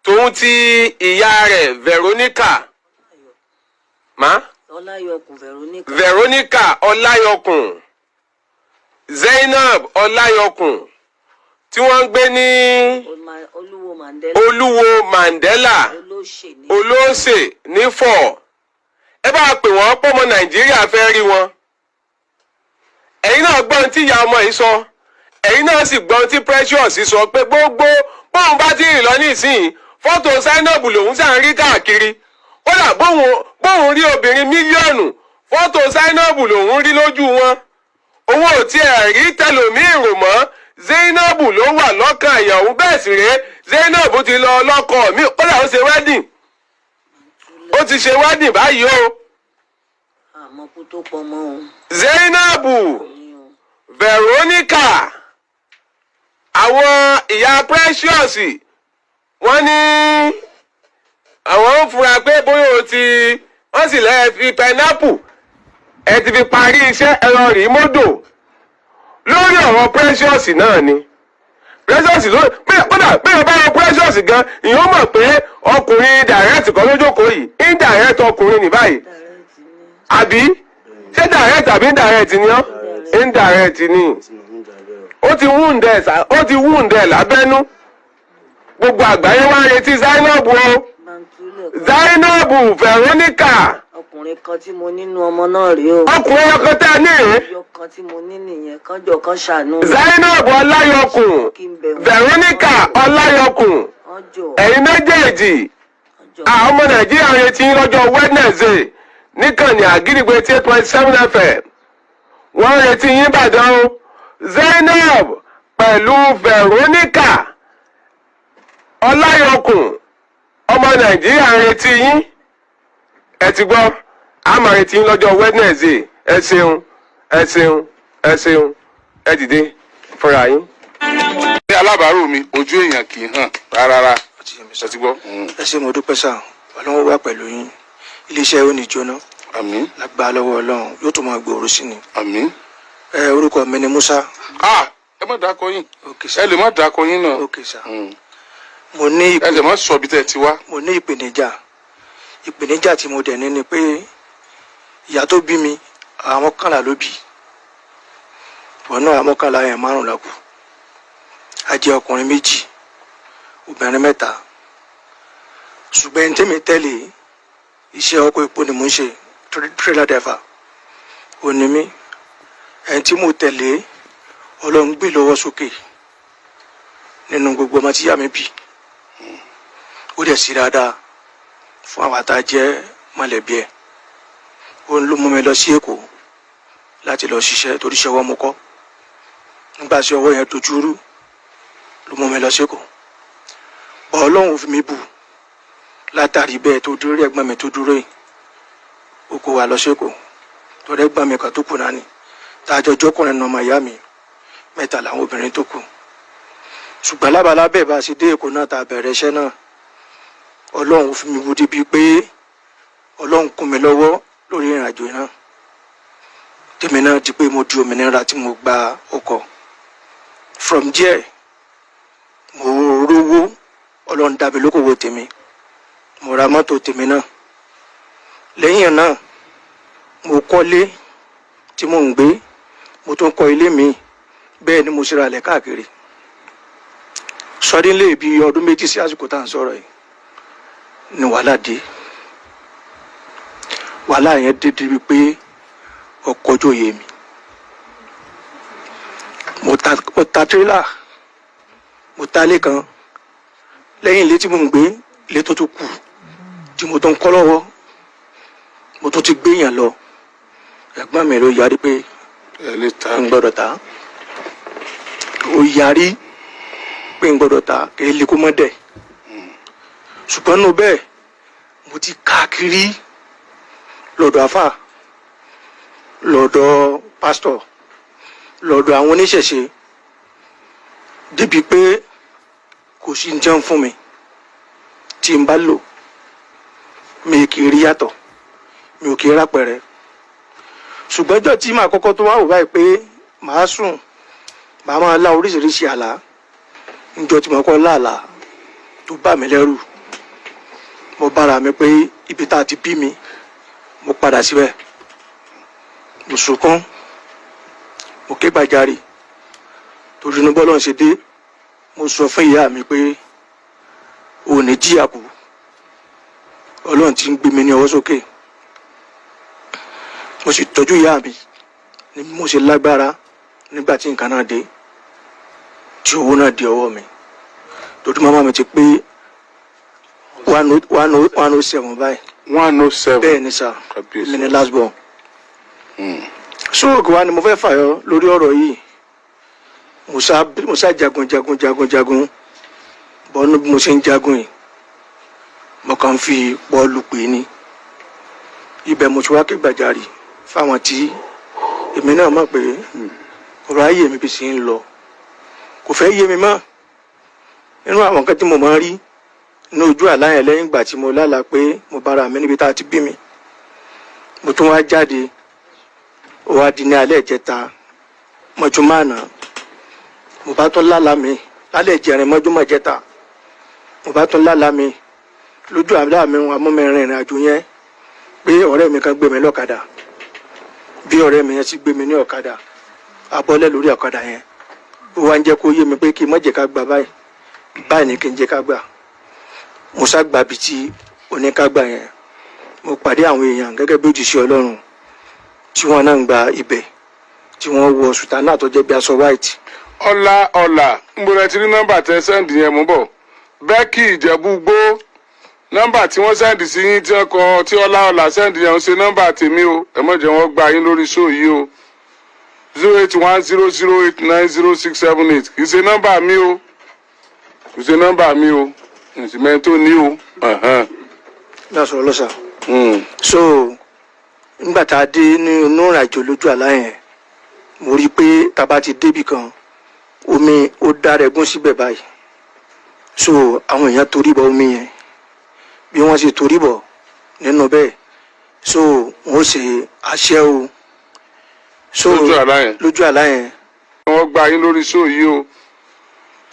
tóun ti ìyá rẹ̀ Veronica. Ọláyọkùn Veronica. Veronica Ọláyọkùn. Zainab Ọláyọkùn tí wọ́n ń gbé ní Olúwo Mandela olóṣè nífọ̀. ẹ bá pè wọ́n pọ́mọ Nàìjíríà fẹ́ rí wọn. ẹ̀yin náà gbọ́n tí ìyá ọmọ yìí sọ ẹ̀yin náà sì gbọ́n tí Precious sọ pé gbogbo bóun bá ti rìn lọ nísìnyí fọ́tò Zainab lòun sàn rí káàkiri kódà bóun rí obìnrin mílíọ̀nù fọ́tò Zainab lòun rí lójú wọn. òun ò tiẹ̀ rí tẹlòmíì rò mọ́ Zainab ló wà lọ́kàn ìyàwó bẹ́ẹ̀ sì rèé Zainab ti lọ lọ́kọ mi kódà ó ṣe wedding ó ti ṣe wedding báyìí o. àmọ́ kó tó pọ̀ mọ́ o. Zainab Veronica àwọn ìyá Precious wọ́n ní àwọn ń fura pé bóyá o ti wọ́n sì lẹ́ẹ̀ fi pineapple ẹ ti fi parí iṣẹ́ ẹ̀rọ rí mọ́dò lórí ọ̀rọ̀ Precious náà ni Precious ló kódà bẹ́ẹ̀ bá wọn Precious gan ìyẹn mọ̀ pé ọkùnrin direct kan lójókòó yìí indirect ọkùnrin ní báyìí àbí ṣé direct àbí indirect ni ọ́ indirect ni ó ti wúndẹ̀ lábẹ́nú gbogbo àgbáyé wá retí Zainab o Zainab Veronica. ọkùnrin kan tí mo nínú ọmọ náà rí o. ọkùnrin ọkọ tá a ní rèé. ọyọ kan tí mo ní nìyẹn kánjọ kan ṣàánú. Zainab Ọláyọkùn Veronica Ọláyọkùn ẹ̀yin méjèèjì ọmọ Nàìjíríà retí lọ́jọ́ Wednesday níkànnì Àgídìgbo 88.7 FM wọ́n retí yín Ìbàdàn o Zainab pẹ̀lú Veronica Ọláyọkùn ọmọ Nàìjíríà retí yín ẹ ti gbọ́ a máa retí yín lọ́jọ́ Wednesday ẹ ṣeun ẹ ṣeun ẹ ṣeun ẹ dìde fúnra yín. ní alábàárò mi ojú èèyàn kì í hàn rárá ẹ ti gbọ́. ẹ ṣé mo dúpẹ́ sá Ọlọ́run wà pẹ̀lú yín iléeṣẹ́ ò ní jóná àmín lágbára lọ́wọ́ Ọlọ́run yóò tún máa gbòòrò sí ni. àmín. orúkọ mi ni Musa. ẹ má dákọ yín Okay, sir. ẹ lè má dákọ yín náà. Okay, sir. mo ní ẹ lè má sọ bí tẹ́ ẹ ti wá. mo ní ìpèníjà tí mo dẹ̀ ní ni pé ìyá tó bí mi àwọn mọ́kànlá ló bí wọn náà àwọn mọ́kànlá yẹn 5 la kù a jẹ́ ọkùnrin 2 obìnrin 3 ṣùgbọ́n ẹni tẹ́mi tẹ́lẹ̀ iṣẹ́ ọkọ̀ epo ni mo ń ṣe trailer driver ò ní mí ẹni tí mo tẹ̀lé Ọlọ́run gbé lọ́wọ́ sókè nínú gbogbo ọmọ tí yá mi bí ó dẹ̀ sí dáadáa fún àwọn àtà jẹ́ mọ̀lẹ́bí ẹ̀ ó ń ló mú mi lọ sí Èkó láti lọ ṣiṣẹ́ torí iṣẹ́ ọwọ́ mo kọ́ nígbà tí ọwọ́ yẹn dojú rú ló mú mi lọ sí Èkó Ọlọ́run fi mi bù látàrí bẹ́ẹ̀ tó dúró ẹ̀gbọ́n mi tó dúró yìí ó kó wa lọ sí Èkó torí ẹ̀gbọ́n mi kan tó kù náà ni tá a jọ jọkùnrin náà ọmọ ìyá mi 3 làwọn obìnrin tó kù ṣùgbọ́n lábalábẹ́ bá a ṣe dé Èkó náà tá a bẹ̀rẹ̀ iṣẹ́ náà Ọlọ́run fi mi wú débi pé Ọlọ́run kún mi lọ́wọ́ lórí ìrìnàjò náà tèmi náà di pé mo di òmìnira tí mo gba ọkọ̀ from there mo rówó Ọlọ́run dá mi lókòwò tèmi mo ra mọ́tò tèmi náà lẹ́yìn náà mo kọ́lé tí mò ń gbé mo tún kọ́ ilé mi bẹ́ẹ̀ ni mo ṣe ra lẹ̀ káàkiri sọdínlé bí ọdún 2 sí àsìkò tá à ń sọ̀rọ̀ yìí ni wàhálà dé wàhálà yẹn dé débi pé ọkọ̀ ojú òye mi mo ta tírélà mo ta ilé kan lẹ́yìn ilé tí mo ń gbé ilé tó tún kù tí mo tó ń kọ́ lọ́wọ́ mo tó ti gbé yàn lọ ẹ̀gbọ́n mi ló yarí pé ẹ lè ta n gbọ́dọ̀ ta ó yarí pé n gbọ́dọ̀ ta kí ilé kó mọ́ dẹ̀ ṣùgbọ́n nínú bẹ́ẹ̀ mo ti káàkiri lọ́dọ̀ àfà lọ́dọ̀ pásítọ̀ lọ́dọ̀ àwọn oníṣẹ̀ṣe débi pé kò sí ń jẹun fún mi tí n bá lò mi kì í rí yàtọ̀ mi ò kì í rápẹ̀rẹ̀ ṣùgbọ́n ọjọ́ tí màá kọ́kọ́ tó wá wò báyìí pé màá sùn màá máa lá oríṣiríṣi àlá níjọ́ tí mo kọ́ láàlá tó bà mí lẹ́rù mo bára mi pé ibi tá a ti bí mi mo padà síbẹ̀ mo sunkún mo ké gbàjarè torí inú bọ́lọ̀ ń ṣe dé mo sọ fún ìyá mi pé òun ní jíyà kú Ọlọ́run ti ń gbé mi ní ọwọ́ sókè mo sì tọ́jú ìyá mi ní mo ṣe lágbára nígbà tí nǹkan náà dé tí owó náà di ọwọ́ mi torí màmá mi ti pé 107 báyìí 107 bẹ́ẹ̀ ni sà mi ní last born sóògùn wa ni mo fẹ́ fàyọ lórí ọ̀rọ̀ yìí mo sá jagun bọ́nú bí mo ṣe ń jagun yìí mo kàn fi bọ́ọ̀lù pè ní ibẹ̀ mo ti wá ké gbàjarì fáwọn tí èmi náà mọ̀ pé ọ̀rọ̀ ayé mi bí sì ń lọ kò fẹ́ yé mi mọ́. Nínú àwọn nǹkan tí mo máa ń rí ní ojú àlá yẹn lẹ́yìn ìgbà tí mo lálàá pé mo bára mi níbi tá a ti bí mi, mo tún wá jáde, ó wá di ní alẹ́ ìjẹta mọ́júmọ́ àná, mo bá tún lálàá mi lálẹ́ ìjẹrin mọ́júmọ́ ìjẹta, mo bá tún lálàá mi lójú àlá mi wọn amúmẹ́rin ìrìn àjò yẹn pé ọ̀rẹ́ mi kan gbé mi lọ́kadà. Bí ọ̀rẹ́ mi yẹn sì gbé mi ní ọ̀kadà, abọ́lẹ̀ lórí ọ̀kadà yẹn, ó wá ń jẹ́ kó yé mi pé kí n má jẹ́ ká gbà báyìí, báyìí ni kí n jẹ́ ká gbà. Mo sá gbà bí tí oníkágbà yẹn, mo pàdé àwọn èèyàn gẹ́gẹ́ bí òjíṣẹ́ Ọlọ́run tí wọ́n náà ń gba ibẹ̀, tí wọ́n wọ sùtánà tó jẹ́ bí aṣọ white. ọ̀la ń bọ̀rẹ̀ tí ní nọ́mbà tẹ sẹ́ǹdì yẹn mú bọ̀ Bẹ́ẹ̀kì Ìjẹ̀bú Gbó nọ́mbà tí wọ́n sẹ́ǹdì sí yín tí wọ́n kọ tí ọ̀la sẹ́ǹdì yẹn ń ṣe nọ́mbà tèmi o, ẹ má jẹ́ wọ́n gba yín lórí ṣó yìí o 08100890678 kì í ṣe nọ́mbà mi o, kì í ṣe nọ́mbà mi o, ìsìmẹ́ tó ní o. Náà sọ̀rọ̀ lọ́sà. So nígbà tá a dé ní inú ìrìnàjò lójú àlá yẹn, mo rí i pé tá a bá ti débì kan omi ó dára ẹgún síbẹ̀ báyìí. So àwọn èèyàn torí bọ omi yẹn, bí wọ́n ṣe torí bọ̀ nínú bẹ́ẹ̀, so wọ́n ṣe àṣẹ o. So lójú àlá yẹn wọ́n gba yín lórí ṣó yìí o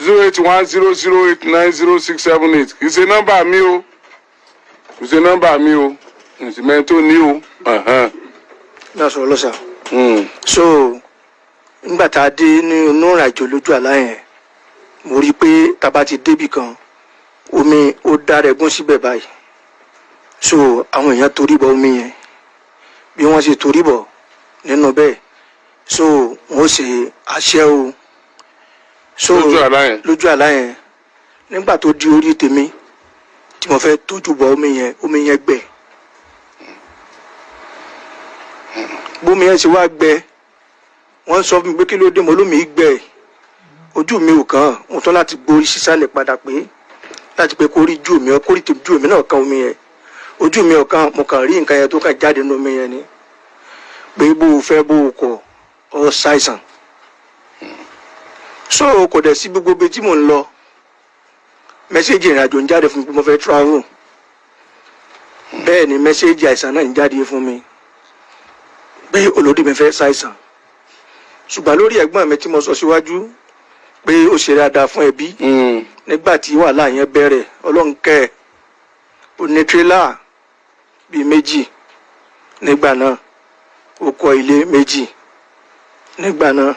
08100890678 kì í ṣe nọ́mbà mi o, kì í ṣe nọ́mbà mi o, ìsìmẹ́ tó ní o. Náà sọ̀rọ̀ lọ́sà. So nígbà tá a dé ní inú ìrìnàjò lójú àlá yẹn, mo rí i pé tá a bá ti débì kan omi ó dára ẹgún síbẹ̀ báyìí. So àwọn èèyàn torí bọ omi yẹn, bí wọ́n ṣe torí bọ̀ nínú bẹ́ẹ̀, so wọ́n ṣe àṣẹ o. So lójú àlá yẹn nígbà tó di orí tèmi tí mo fẹ́ tójú bọ omi yẹn gbẹ. Bómi yẹn ṣe wá gbẹ, wọ́n sọ fún mi pé kí ló dé, mo lómi gbẹ, ojú mi ò kàn, mo tán láti gborí sísàlẹ̀ padà pé láti pé kó rí ju mi náà kan omi yẹn, ojú mi ò kàn, mo kàn rí nǹkan yẹn tó kàn jáde nínú omi yẹn ni pé bó o fẹ́ bó o kọ̀ ọ ṣàìsàn. So kò dẹ̀ sí gbogbo ibi tí mò ń lọ mẹ́sẹ́jì ìrìnàjò ń jáde fún mi pé mo fẹ́ travel, bẹ́ẹ̀ ni mẹ́sẹ́jì àìsàn náà ń jáde fún mi pé olódì mi fẹ́ ṣàìsàn. Ṣùgbọ́n lórí ẹ̀gbọ́n mi tí mo sọ síwájú pé ó ṣe dáadáa fún ẹbí, nígbà tí wàhálà yẹn bẹ̀rẹ̀, Ọlọ́run kẹ́ ẹ̀, ó ní tírélà bíi méjì nígbà náà, ó kọ́ ilé méjì nígbà náà.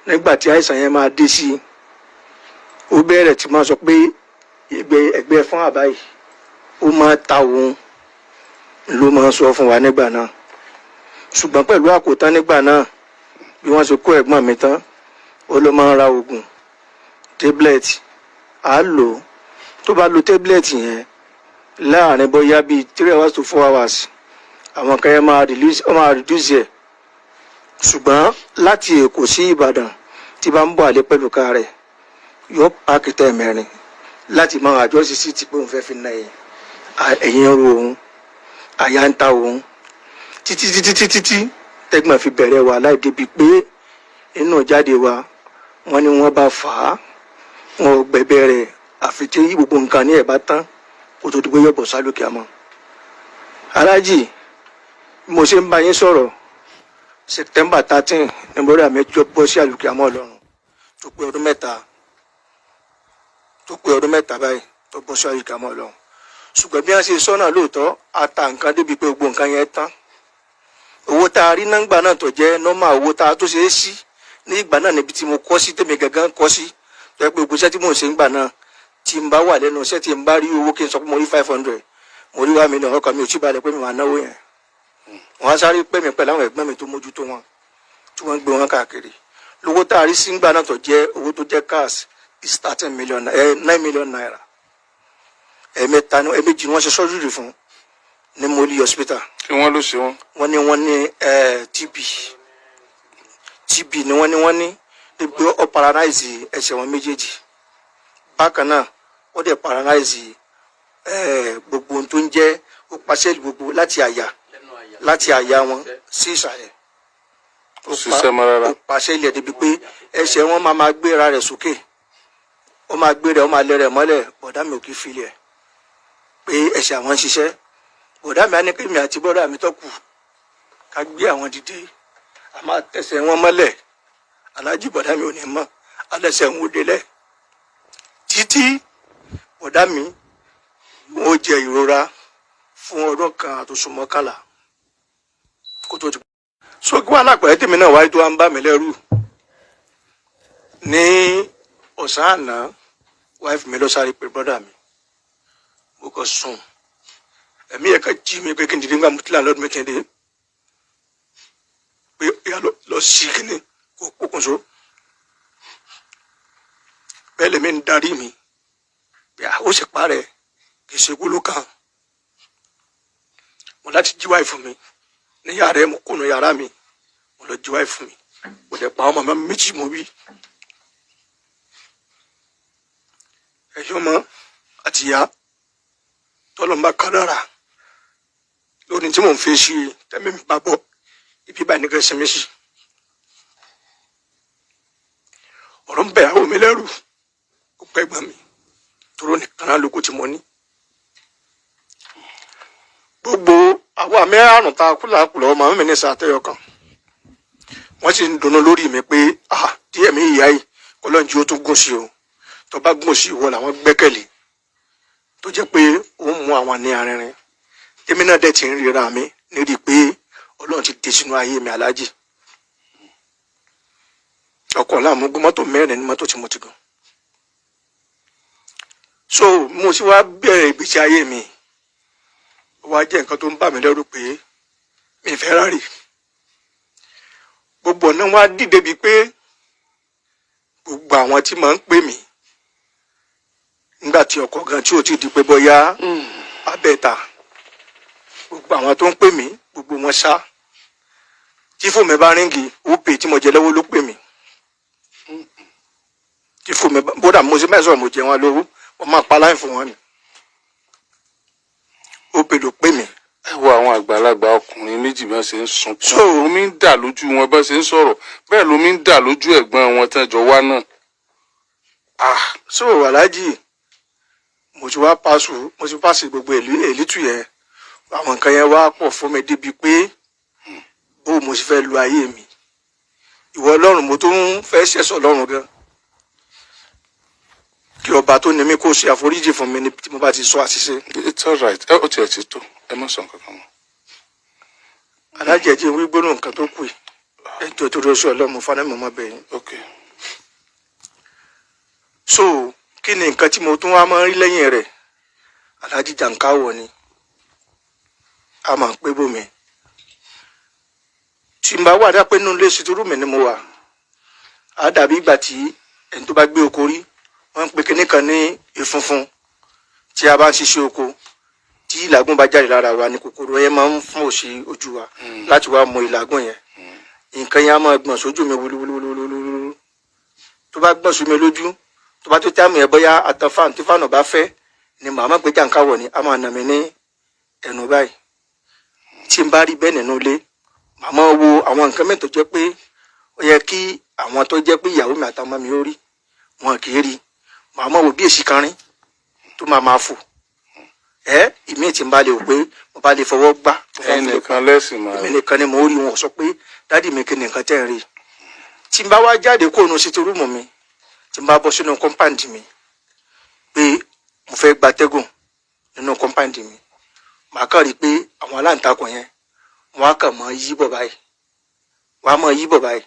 Nígbà tí àìsàn yẹn máa dé sí, ó bẹ̀rẹ̀ tí máa sọ pé ẹgbẹ́ fún àbáyé ó máa ta òun, ló máa sọ fún wa nígbà náà. Ṣùgbọ́n pẹ̀lú àkótán nígbà náà, bí wọ́n ṣe kó ẹ̀gbọ́n mi tán, ó ló máa ń ra oògùn tablet, á lò ó. Tó bá lo tablet yẹn láàrin bóyá bíi 3 hours to 4 hours, àwọn kan yẹn máa reduce ẹ̀. Ṣùgbọ́n láti Èkó sí Ìbàdàn tí bá ń bọ̀ àlẹ́ pẹ̀lú ká rẹ̀, yóò páàkì tẹ́ mẹ́rin láti máa àjọ sí ti pé òun fẹ́ fi na ẹ̀yìn ro òun, àyà ń ta òun, títí tẹ́gbọ̀n fi bẹ̀rẹ̀ wà láì débi pé inú jáde wa wọ́n ní wọ́n bá fà á, wọn gbẹ̀bẹ̀ rẹ̀ àfi tí gbogbo nǹkan ní ẹ̀ bá tán kó tó dúpẹ́ yọ̀bọ̀ sálókè àmọ́. Aláàjì, mo ṣe ń bá yín sọ̀rọ̀, September 13 ní bọ́dà mi jọ bọ́ sí àlùkè àmọ́ Ọlọ́run tó pé ọdún mẹ́ta báyìí tó bọ́ sí àlùkè àmọ́ Ọlọ́run. Ṣùgbọ́n bí wọ́n ṣe sọ́nà lóòótọ́, a ta nǹkan débi pé gbogbo nǹkan yẹn tán. Owó tá a rí náà náà tó jẹ́ nọ́mà owó tá a tó ṣe é sí ní ìgbà náà níbi tí mo kọ́ sí tèmi gangan kọ́ sí, tó yẹ pé gbogbo iṣẹ́ tí mò ń ṣe ń gbà náà, tí n bá wà lẹ́nu iṣẹ́ tí n bá rí owó kí n sọ pé mo rí 500, mo rí 1 million, ọkàn mi ò tí balẹ̀ pé mi máa náwó yẹn. Wọ́n á sáré pè mí pẹ̀lú àwọn ẹ̀gbọ́n mi tó mójútó wọn tí wọ́n ń gbé wọn káàkiri. Lówó tá a rí sí ń gbà náà tó jẹ́ owó tó jẹ́ cash is 9 million naira. Ẹ̀ẹ̀mejì ni wọ́n ṣe surgery fún ní Moli hospital. Kí wọ́n ló ṣe wọ́n? Wọ́n ní TB ni wọ́n ní pé ó paralyze ẹsẹ̀ wọn méjèèjì. Bákan náà ó dẹ̀ paralyze gbogbo ohun tó ń jẹ́ ó pàṣẹ gbogbo láti àyà wọn sí ìsàlẹ̀. ṣiṣẹ́ mọ́ rárá. ó pàṣẹ ilẹ̀ débi pé ẹsẹ̀ wọn máa gbéra rẹ̀ sókè ó máa gbé rẹ̀ ó máa lẹ̀ rẹ̀ mọ́lẹ̀ bọ̀dá mi ò kì í filẹ̀ pé ẹsẹ̀ àwọn ń ṣiṣẹ́ bọ̀dá mi á ní kí mi àti bọ́dà mi tọ́kù ká gbé àwọn dìde a máa tẹsẹ̀ wọn mọ́lẹ̀ aláàjì bọ̀dá mi ò ní mọ̀ alẹ́sẹ̀ ń wò délẹ̀ títí bọ̀dá mi ó jẹ ìrora fún ọdún kan àtòṣù mọ́kànlá kó tó ti. sókè wà lápẹ̀rẹ́ tèmi náà wáyé tó wá ń bá mi lẹ́rù ní ọ̀sán àná wáìfì mi lọ sáré pé bọ́dà mi mo kàn sùn ẹ̀mí ẹ̀ka jí mi pé kí n dìde nígbà mutila lọ́dún méjèèdè pé ìyá lọ sí kíní kó pokùnso bẹ́ẹ̀ lèmi ń darí mi bí a ó sì parẹ́ kì í ṣe gbóló kan mo láti jí wáìfì mi ní yàrá ẹ̀ mo kùnú yàrá mi mo lọ jí wáìfì mi mo lè pa ọmọ mi méjì mo wí ẹ̀yọ́ mọ́ àti ìyá tọ́lọ́mbà kádàrà lónìí tí mò ń fi ṣe tẹ́mi mi bá bọ̀ ibi báyìí nìkan ṣe mí sí ọ̀rọ̀ ń bẹ̀ àwọn mi lẹ́rù ó pẹ́ gbọ́n mi tóró nìkan náà lóko tí mo ní gbogbo àwọn àmì àrùn ta kúlàkùlà ọmọ mi ní sàtẹ́yọ kan wọ́n sì ń dunnú lórí mi pé díẹ̀ mi ìyá yìí kọ́lọ́njì ó tún gùn sí o tó bá gùn sí ìwọ làwọn gbẹ́kẹ̀lé tó jẹ́ pé ó ń mú àwọn ní arìnrìn tèmi náà dẹ̀ ti ń ríra mi nírí pé ọlọ́run ti dé sínú ayé mi aláàjì ọkọ̀ làmúgún mọ́tò mẹ́rin ní mọ́tò tí mo ti gùn so mo sì wá bẹ̀rẹ̀ ìgbésí ayé mi wá jẹ́ nǹkan tó ń bà mí lẹ́rù pé mi fẹ́ rárì gbogbo ọ̀nà wá dìde bíi pé gbogbo àwọn tí máa ń pè mí nígbà tí ọkọ̀ gan tí ò ti di pé bóyá abẹ́ta gbogbo àwọn tó ń pè mí gbogbo wọn ṣá tí fóònù mi bá ríngì ó pè tí mo jẹ lọ́wọ́ ló pè mí tí fóònù mi bódà mo ṣe mẹ́sàn-án mo jẹ wọn lówó wọ́n máa pa láì fún wọn ni ó pè ló pè mí. ẹ wo àwọn àgbàlagbà ọkùnrin méjì bí wọ́n ṣe ń sunkún omi ń dà lójú wọn bá ṣe ń sọ̀rọ̀ bẹ́ẹ̀ lómi ń dà lójú ẹ̀gbọ́n wọn tán jọ wá náà. so aláàjì mo ti wá pàṣù mo ti pàṣẹ gbogbo èlítù yẹn àwọn nǹkan yẹn wá pọ̀ fún mi débi pé bó mo sì fẹ́ lu ayé mi ìwọ ọlọ́run mo tó ń fẹ́ ṣẹ̀sọ̀ ọlọ́run gan kí ọba tó ní mi kó ṣe àforíjì fún mi ní tí mo bá ti sọ àṣìṣe. it's alright ẹ ó tiẹ̀ ti tó ẹ má sọ nǹkan kan mọ́. alájẹjẹ wí gbóná nǹkan tó kù ẹjọ́ tó rọ sí ọlọ́run fana mọ́ bẹ́ẹ̀ yín. okay. so kí ni nǹkan tí mo tún wá máa ń rí lẹ́yìn rẹ̀ alájí jàǹkáwọ̀ ni a máa ń pé bòmí tí n bá wà dápẹ́ nínú ilé ṣètúrú mi ni mo wà á dàbí ìgbà tí ẹni tó bá gbé oko rí wọ́n ń pe kinní kan ní ìfunfun tí a bá ń ṣiṣẹ́ oko tí ìlàgùn bá jáde lára wa ni kòkòrò yẹn máa ń fún òsì ojú wa láti wá mọ ìlàgùn yẹn nǹkan yẹn á máa gbọ̀n sójú mi wúlúwúlúwúlú tó bá gbọ̀n sí mi lójú tó bá tó táàmù yẹn bóyá àtàn fáànù tí fáànù bá fẹ́ ni màmá gbé jàǹkáwọ̀ ni a máa nà mí ní ẹnu báyìí tí n bá rí bẹ́ẹ̀ nínú ilé màmá wo àwọn nǹkan mẹ́tò jẹ́ pé ó yẹ kí àwọn tó jẹ́ pé ìyàwó mi àtàwọn mi ó rí wọn kì í rí màmá wo bí èsì kan rí tó máa fò ìmí tí n bá lè wò pé mo bá lè fọwọ́ gbá. ẹnìkan lẹ́sìn máa èmi nìkan ni mo rí wọn sọ pé dádì mi kí ni nǹkan tẹ́ ń rí tí n bá wá jáde kó nu sítú rúùmù mi tí n bá bọ́ sínú kọ́ńpáǹdì mi pé mo fẹ́ gbatẹ́gùn nínú kọ́ńpáǹdì mi màá kàn rí i pé àwọn aláǹtakùn yẹn wọn á kàn mọ́ yíbọ̀ báyìí wọn á mọ́ yíbọ̀ báyìí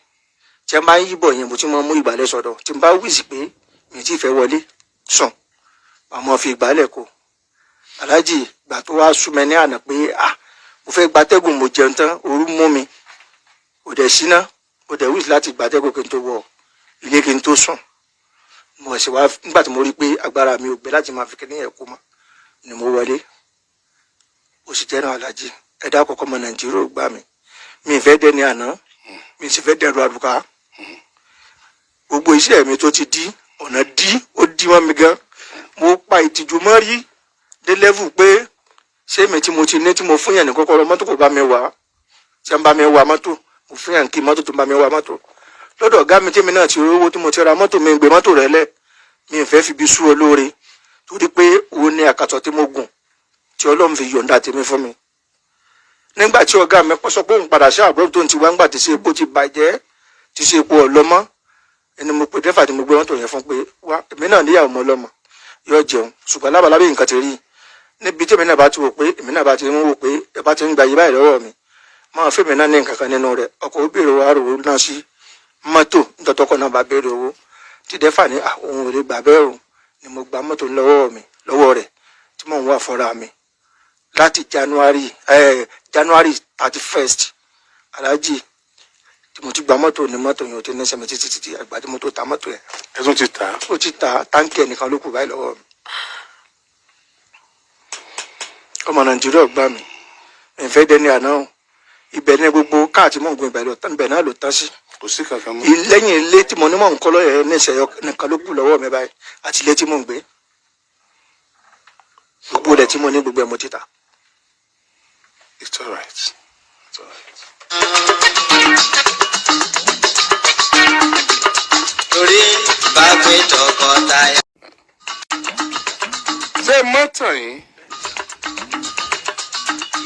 tí n bá ń yíbọ̀ yẹn mo ti mọ́ mú ìgbálẹ̀ sọ̀dọ̀ tí n bá wíìsì pé mi ti fẹ́ wọlé sùn màá mọ́ fi ìgbálẹ̀ kó aláàjì ìgbà tó wá sú mi ní àná pé mo fẹ́ gbatẹ́gùn mo jẹun tán ooru mú mi ò dẹ̀ síná ò dẹ̀ wíìsì láti gbatẹ́gùn kí n tó wọ ilé kí n tó sùn mo sì wá nígbà tí mo rí pé agbára mi ò gbé láti máa fi kíní yẹn kó mọ́ ni mo wọlé ó sì jẹ́ náà aláàjì ẹ̀dá àkọ́kọ́ ọmọ nàìjíríà ò gbà mí mi ì fẹ́ dẹni àná mi sì fẹ́ dẹrù àdùká gbogbo iṣẹ́ mi tó ti dí ọ̀nà dí ó dí mọ́ mi gan mo pa ìtìjú mọ́ rí dé lẹ́vù pé ṣé mi tí mo ti ní tí mo fún yẹn ní kọ́kọ́rọ́ mọ́tò kò bá mi wà tí wọ́n bá mi wà mọ́tò mo fi hàn kí mọ́tò tó bá mi wá mọ́tò lọ́dọ̀ ọ̀gá mi tèmi náà ti rówó tí mo ti ra mọ́tò mi gbé mọ́tò rẹ̀ lẹ̀ mi ò fẹ́ fi bí sú olóore torí pé òun ní àkàtọ̀ tí mo gùn tí Ọlọ́run fi yọ̀ǹda tèmi fún mi nígbà tí ọ̀gá mi sọ pé òun padà sí àbúrò tó ń ti wá ńgbà tí ṣe epo ti bàjẹ́ tí ṣe epo ọ̀lọ́mọ́ ẹni mo pè dẹ́fà tí mo gbé mọ́tò yẹn fún pé wá èmi náà níyàwó mọ́ ọlọ́mọ yóò jẹun ṣùgbọ́n lábalábẹ́ nǹkan ti rí níbi tí èmi náà bá ti wò pé èmi náà bá ti ń wò pé ẹ bá ti ń gba yí báyìí lọ́wọ́ mi máa fẹ́ mi náà ní nǹkan kan nínú rẹ̀ ọkọ̀ ó béèrè wa rò ó náà sí mọ́tò ntọ́tọ́kọ̀ náà bá béèrè owó tí dẹ́fà ní àwọn òde gbà bẹ́ẹ̀ o ni mo gba mọ́tò lọ́wọ́ rẹ̀ tí mò ń wà fọ́ra mi láti January 31st alájì tí mo ti gba mọ́tò ní mọ́tò yẹn ò ti ní sẹ́mi títí àgbà tí mo tó ta mọ́tò yẹn. ẹ tún ti tà á. ó ti ta táǹkì ẹnìkan ló kù báyìí lọ́wọ́ mi. ọmọ Nàìjíríà gbà mí ìfẹ́ dẹni àná ibẹ̀ ní gbogbo káàtì mọ̀ ń gun ibẹ̀ náà ló tán sí. kò sí kankan mọ́. lẹ́yìn ilé tí mo ní mọ̀ ń kọ́ lọ́yẹ̀ ní ìṣẹ̀yọ nìkan ló kù lọ́wọ́ mi báyìí àti ilé tí mò ń gbé gbogbo rẹ̀ tí mo ní gbogbo ẹ̀ mo ti tà. It's all right. It's all right. torí bá gbé tọkọtaya. ṣé mọ́tò yìí.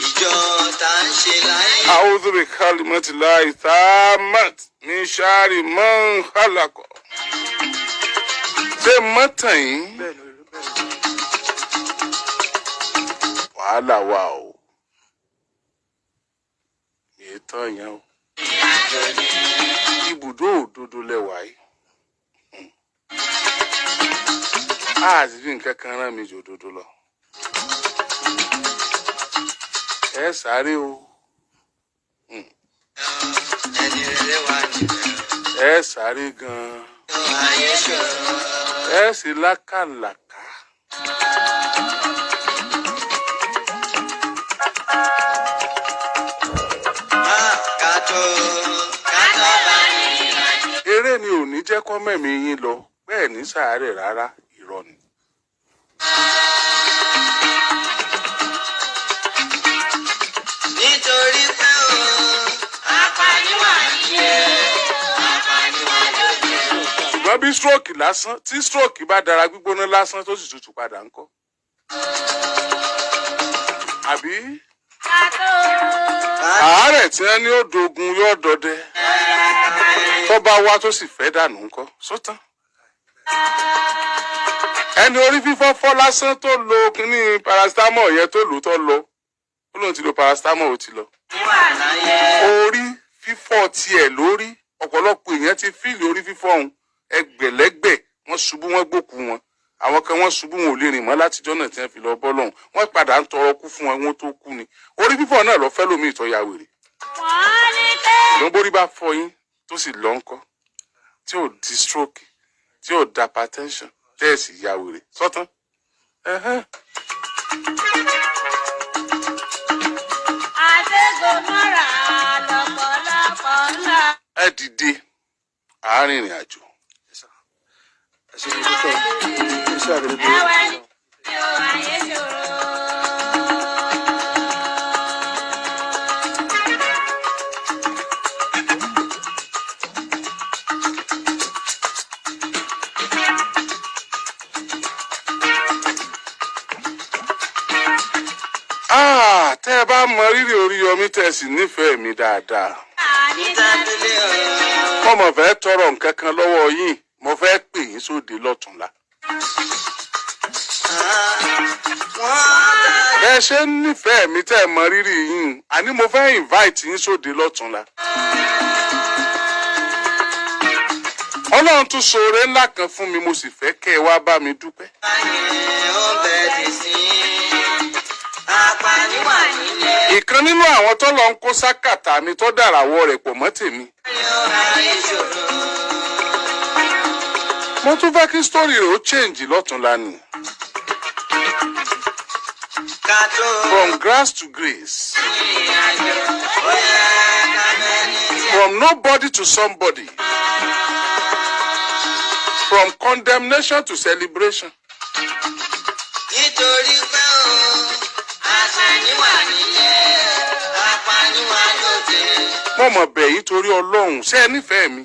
ìjọ tá ń ṣe láyé. a'udhu bi kalimatillahi tammat min sharri man khalaqa. ṣé mọ́tò yìí. wàhálà wà o. tán yẹn o ibùdó òdodo lẹwà yìí àti fi nǹkan kan rán mi jù òdodo lọ ẹ sáré o ẹni rere wà níbẹ̀. ẹ sáré gan-an ayé ṣòro. ẹ sì lákàlàkà. eré ni ò ní jẹ́ kọ́ mẹ́mí yín lọ bẹ́ẹ̀ ní sàárẹ̀ rárá irọ́ ni. nítorí pé o apaniwa nílé apaniwa lóde. ṣùgbọ́n bí stroke lásán tí stroke bá dára gbígbóná lásán tó sì tutù padà ńkọ́. àbí àárẹ̀ tí wọ́n ní ó dogun yóò dọdẹ tó bá wá tó sì fẹ́ dànù ńkọ́ sótán. ẹni orí fífọ́ fọ́ lásán tó lo kínní paracetamol yẹn tó lò tó lọ ó lóun ti lo paracetamol ó ti lọ. orí fífọ́ tiẹ̀ lórí ọ̀pọ̀lọpọ̀ èèyàn ti fíìlì orí fífọ́ ọ̀hún ẹgbẹ̀lẹ́gbẹ̀ wọ́n ṣubú wọ́n gbókù wọn àwọn kan wọ́n ṣubú wọn ò lè rìn mọ́ látijọ́ náà tí wọ́n fi lọ bọ́ lọ́hùn wọ́n padà ń tọrọ kú fún wọn wọ́n tó kú ni orí fífọ́ náà lọ fẹ́ lómi ìtọ́ya wèrè. ló ń borí bá fọ́ yín tó sì lọ ńkọ́ tí ò di stroke tí ò da hypertension tẹ́ ẹ̀ sì ya wèrè sọ́tán. Adégomọ́ra lọ́pọ̀lọpọ̀ ńlá. ẹ dìde àárín ìrìn àjò. Ẹ̀wẹ̀ ni ó ayé ṣòro. tẹ́ ẹ bá mọ rírì Oríyọmí tẹ́ sì nífẹ̀ẹ́ mi dáadáa. mo mọ̀ fẹ́ tọrọ nǹkan kan lọ́wọ́ yín mo fẹ́ pè yín sóde lọ́tùnla. bẹ́ẹ̀ ṣe ń nífẹ̀ẹ́ mi tẹ́ ẹ mọ rírì yín àní mo fẹ́ invite yín sóde lọ́tùnla. Ọlọ́run tún ṣoore ńlá kan fún mi mo sì fẹ́ kẹ́ ẹ wá bá mi dúpẹ́. ìkan nínú àwọn tó lọ ń kó sákàtà mi tó dàràwọ̀ rẹ̀ pọ̀ mọ́ tèmi. mo tún fẹ́ kí sítórì rẹ̀ ó change lọ́tùnla ni. From grass to grace. From nobody to somebody. From condemnation to celebration. Nítorí pé o, apaniwa nílé, apaniwa lóde. dé. mo mọ̀ bẹ̀ yín torí ọlọ́run ṣé ẹ nífẹ̀ẹ́ mi